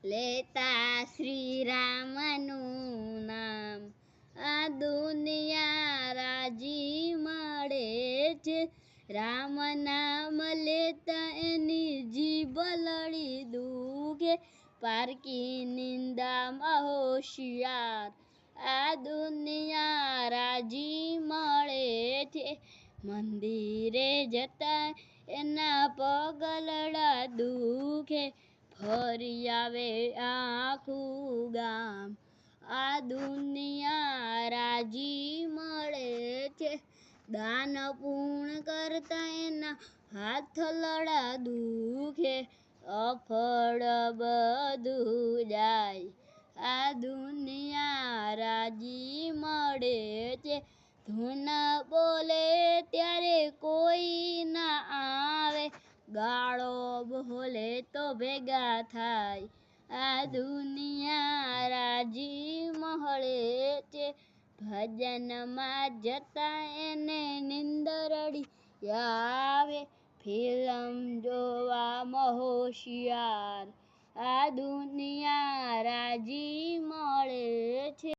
લેતા શ્રી રામનું નામ આ દુનિયા રાજી મળે છે. રામ નામ લેતા એની જીભ લડી દુખે, પારકી નિંદામાં હોશિયાર આ દુનિયા રાજી મળે છે. મંદિરે જતા એના પગલડા દુખે, ફરી આવે આખું ગામ આ દુનિયા રાજી મળે છે. દાન પૂર્ણ કરતા એના હાથ લડા દુખે, અફળ બધું જાય આ દુનિયા રાજી મળે છે. ધૂન બોલે ત્યારે કોઈ ના આવે, ગાળો બોલે તો ભેગા થાય આ દુનિયા રાજી મળે છે. ભજનમાં જતા એને નિંદરડી આવે, ફિલ્મ જોવામાં હોશિયાર આ દુનિયા રાજી મળે છે.